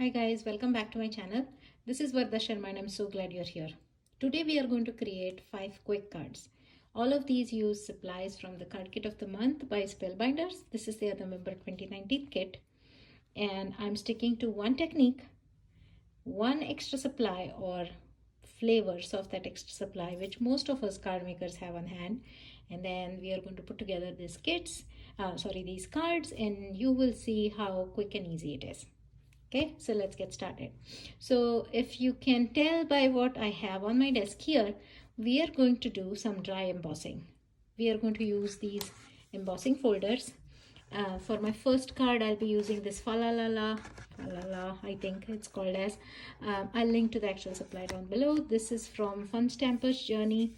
Hi guys, welcome back to my channel. This is Vardha Sharma and I'm so glad you're here. Today we are going to create 5 quick cards. All of these use supplies from the card kit of the month by Spellbinders. This is their November 2019 kit. And I'm sticking to one technique, one extra supply or flavors of that extra supply which most of us card makers have on hand. And then we are going to put together these these cards, and you will see how quick and easy it is. Okay, so let's get started. So if you can tell by what I have on my desk here, we are going to do some dry embossing. We are going to use these embossing folders. For my first card, I'll be using this Falala, I think it's called as. I'll link to the actual supply down below. This is from Fun Stampers Journey.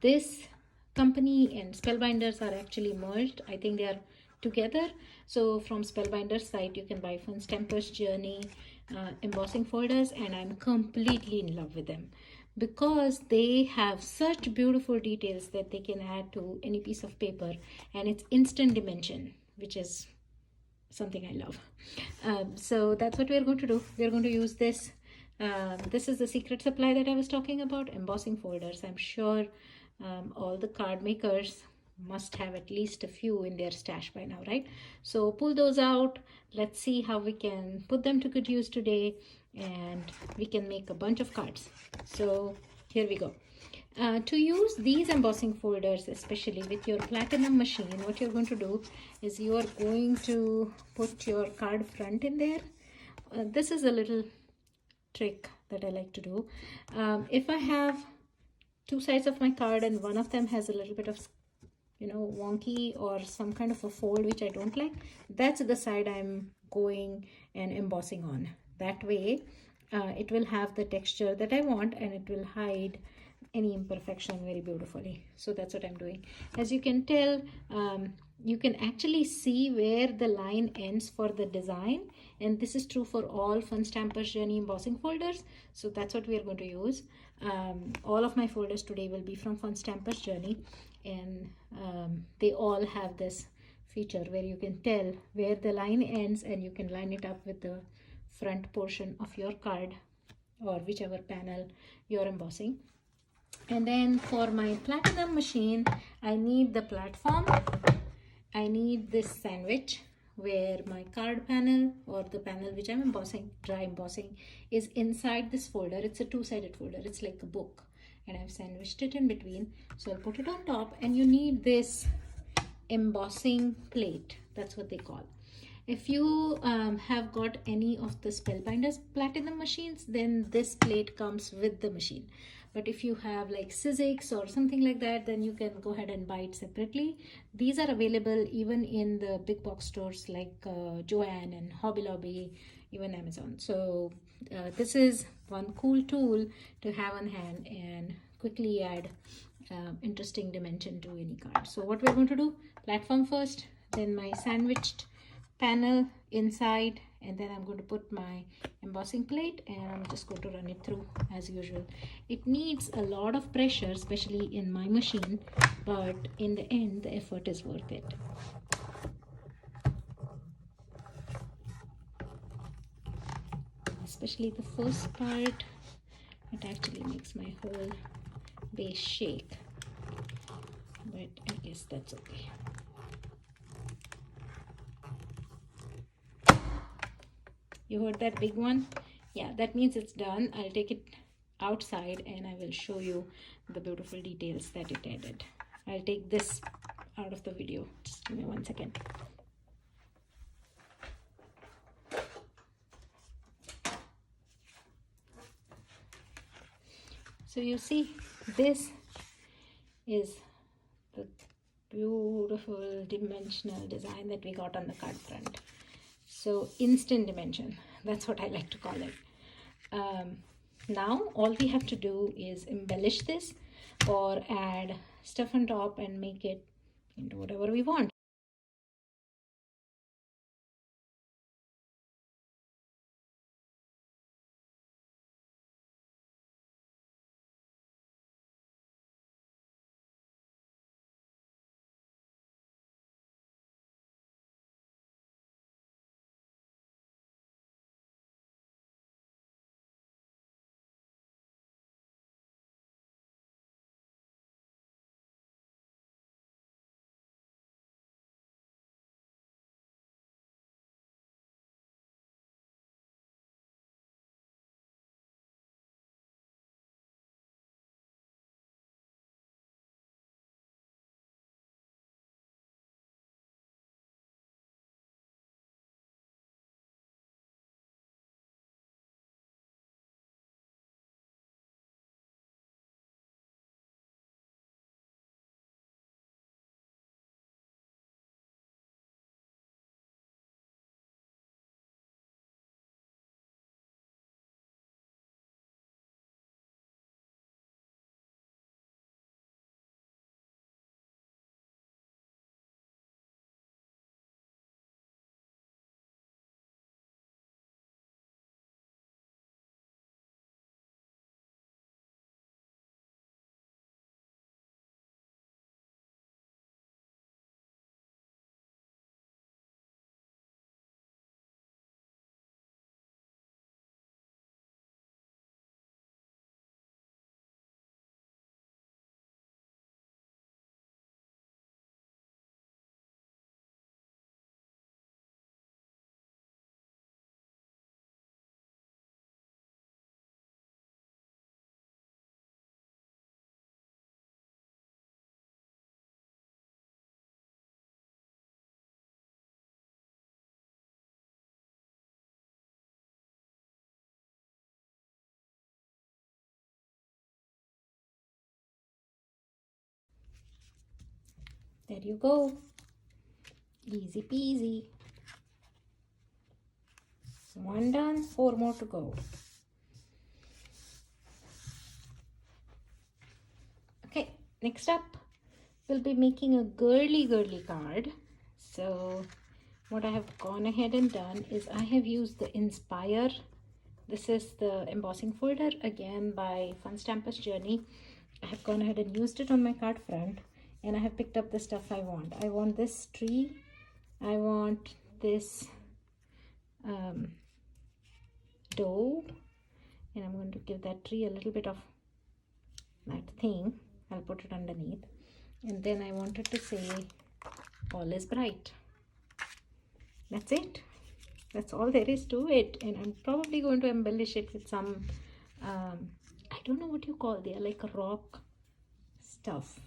This company and Spellbinders are actually merged. I think they are together. So from Spellbinders site you can buy Fun Stampers Journey embossing folders, and I'm completely in love with them because they have such beautiful details that they can add to any piece of paper, and it's instant dimension, which is something I love. So that's what we're going to do. We're going to use this. This is the secret supply that I was talking about, embossing folders. I'm sure all the card makers must have at least a few in their stash by now, right? So pull those out. Let's see how we can put them to good use today, and we can make a bunch of cards. So here we go. To use these embossing folders, especially with your platinum machine, what you're going to do is you are going to put your card front in there. This is a little trick that I like to do. If I have two sides of my card and one of them has a little bit of wonky or some kind of a fold which I don't like, that's the side I'm going and embossing on. That way it will have the texture that I want, and it will hide any imperfection very beautifully. So that's what I'm doing. As you can tell, you can actually see where the line ends for the design, and this is true for all Fun Stampers Journey embossing folders. So that's what we are going to use. All of my folders today will be from Fun Stampers Journey, and they all have this feature where you can tell where the line ends, and you can line it up with the front portion of your card or whichever panel you're embossing. And then for my platinum machine, I need the platform. I need this sandwich where my card panel or the panel which I'm embossing, dry embossing, is inside this folder. It's a two-sided folder. It's like a book, and I've sandwiched it in between. So I'll put it on top, and you need this embossing plate. That's what they call. If you have got any of the Spellbinders Platinum machines, then this plate comes with the machine. But if you have like Sizzix or something like that, then you can go ahead and buy it separately. These are available even in the big box stores like Joann and Hobby Lobby, even Amazon. So this is one cool tool to have on hand and quickly add interesting dimension to any card. So what we're going to do, platform first, then my sandwiched panel inside, and then I'm going to put my embossing plate, and I'm just going to run it through as usual. It needs a lot of pressure, especially in my machine, but in the end the effort is worth it. Especially the first part, it actually makes my whole base shake, but I guess that's okay. You heard that big one? Yeah, that means it's done. I'll take it outside and I will show you the beautiful details that it added. I'll take this out of the video. Just give me 1 second. So you see, this is the beautiful dimensional design that we got on the card front. So instant dimension, that's what I like to call it. Now all we have to do is embellish this or add stuff on top and make it into whatever we want. There you go. Easy peasy. One done, 4 more to go. Okay, next up, we'll be making a girly card. So what I have gone ahead and done is I have used the Inspire. This is the embossing folder, again by Fun Stampers Journey. I have gone ahead and used it on my card front, and I have picked up the stuff I want. I want this tree. I want this dough, and I'm going to give that tree a little bit of that thing. I'll put it underneath, and then I wanted to say all is bright. That's it. That's all there is to it, and I'm probably going to embellish it with some I don't know what you call, they are like a rock stuff.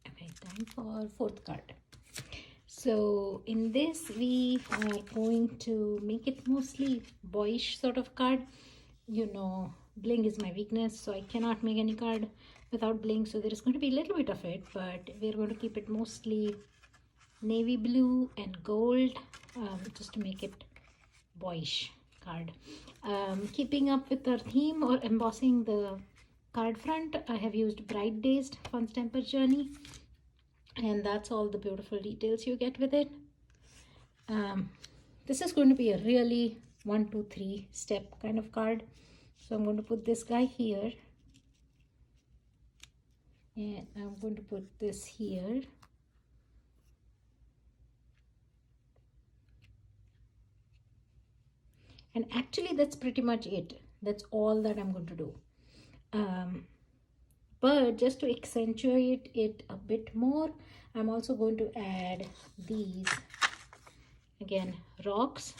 Okay, time for fourth card. So in this we are going to make it mostly boyish sort of card. You know, bling is my weakness, so I cannot make any card without bling, so there is going to be a little bit of it, but we're going to keep it mostly navy blue and gold, just to make it boyish card. Keeping up with our theme or embossing the card front, I have used Bright Dazed Fun Stamper Journey, and that's all the beautiful details you get with it. This is going to be a really 1 2 3 step kind of card, so I'm going to put this guy here, and I'm going to put this here, and actually that's pretty much it. That's all that I'm going to do. But just to accentuate it a bit more, I'm also going to add these, again, rocks,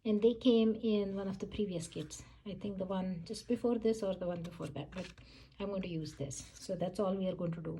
and they came in one of the previous kits. I think the one just before this or the one before that, but I'm going to use this. So that's all we are going to do.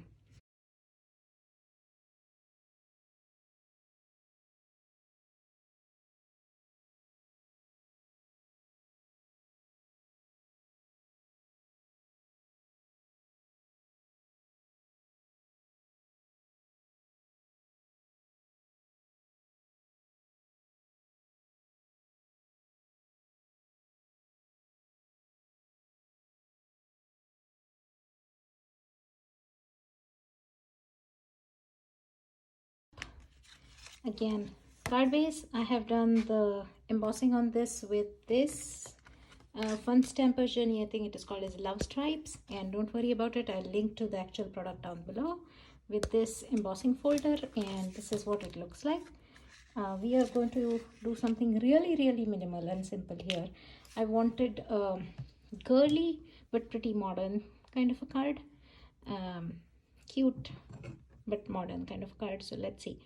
Again, card base, I have done the embossing on this with this Fun Stamper Journey. I think it is called as Love Stripes, and don't worry about it, I'll link to the actual product down below with this embossing folder, and this is what it looks like. We are going to do something really minimal and simple here. I wanted girly but pretty modern kind of a card, cute but modern kind of card. So let's see.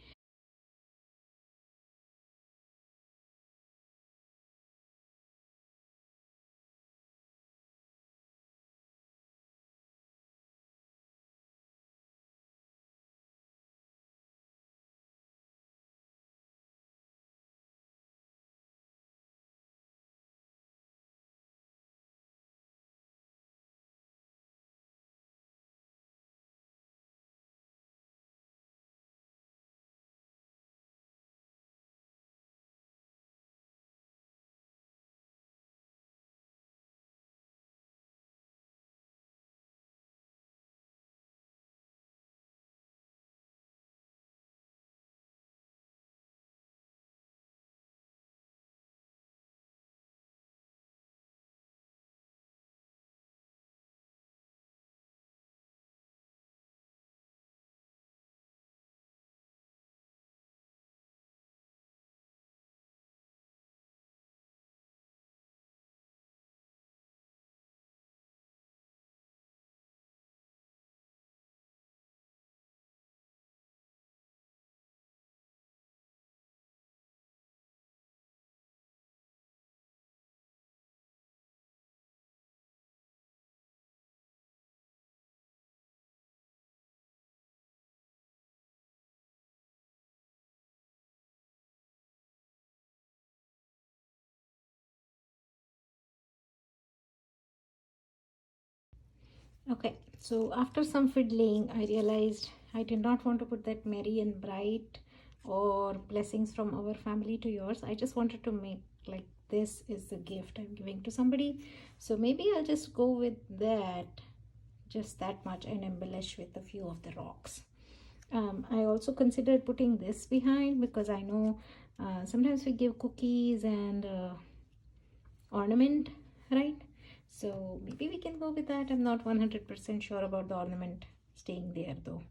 Okay, so after some fiddling, I realized I did not want to put that merry and bright or blessings from our family to yours. I just wanted to make like this is the gift I'm giving to somebody. So maybe I'll just go with that, just that much, and embellish with a few of the rocks. I also considered putting this behind because I know sometimes we give cookies and ornament, right? So maybe we can go with that. I'm not 100% sure about the ornament staying there though.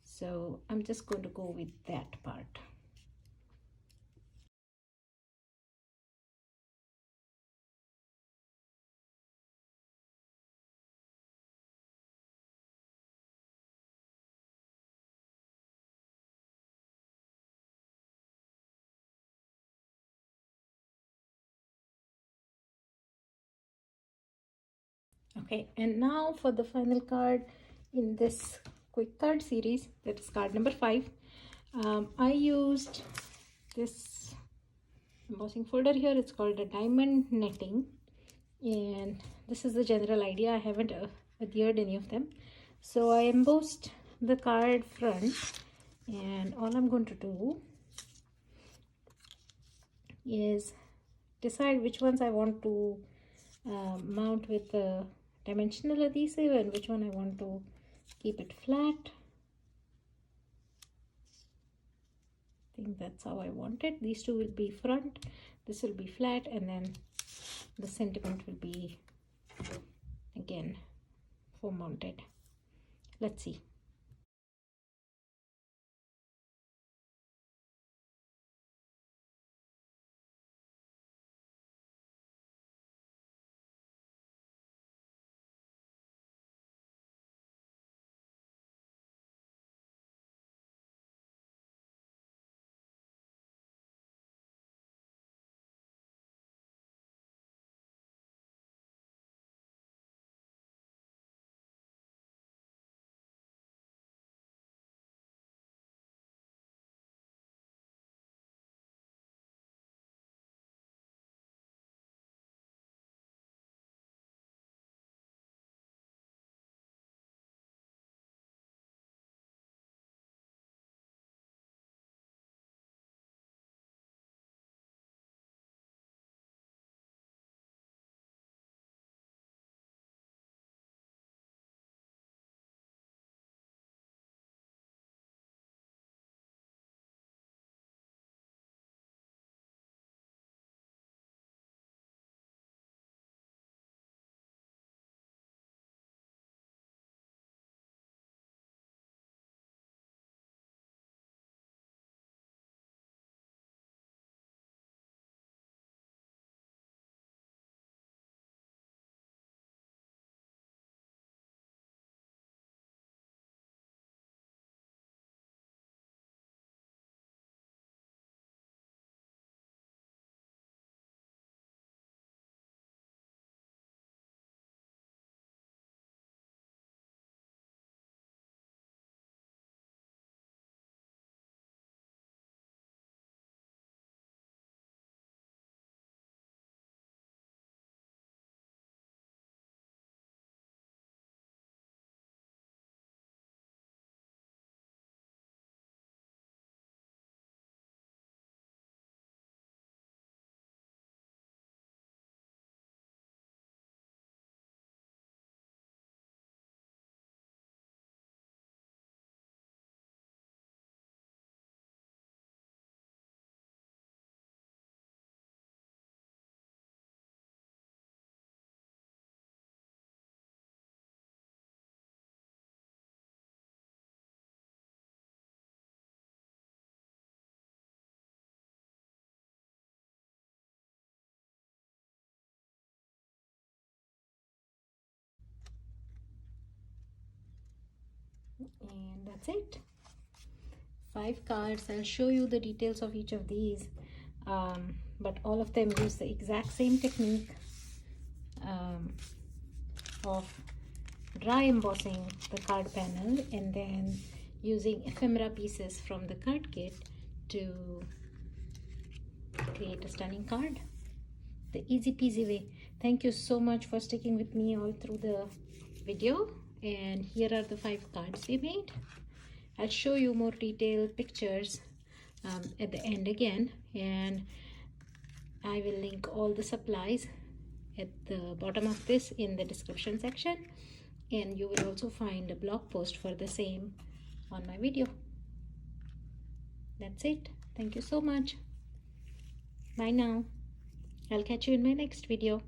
So I'm just going to go with that part. Okay, and now for the final card in this quick card series, that is card number 5. I used this embossing folder here. It's called a diamond netting, and this is the general idea. I haven't adhered any of them. So I embossed the card front, and all I'm going to do is decide which ones I want to mount with the dimensional adhesive and which one I want to keep it flat. I think that's how I want it. These two will be front, this will be flat, and then the sentiment will be again foam mounted. Let's see. And that's it. 5 cards. I'll show you the details of each of these, but all of them use the exact same technique of dry embossing the card panel and then using ephemera pieces from the card kit to create a stunning card the easy peasy way. Thank you so much for sticking with me all through the video, and here are the 5 cards we made. I'll show you more detailed pictures at the end again, and I will link all the supplies at the bottom of this in the description section, and you will also find a blog post for the same on my video. That's it. Thank you so much. Bye now. I'll catch you in my next video.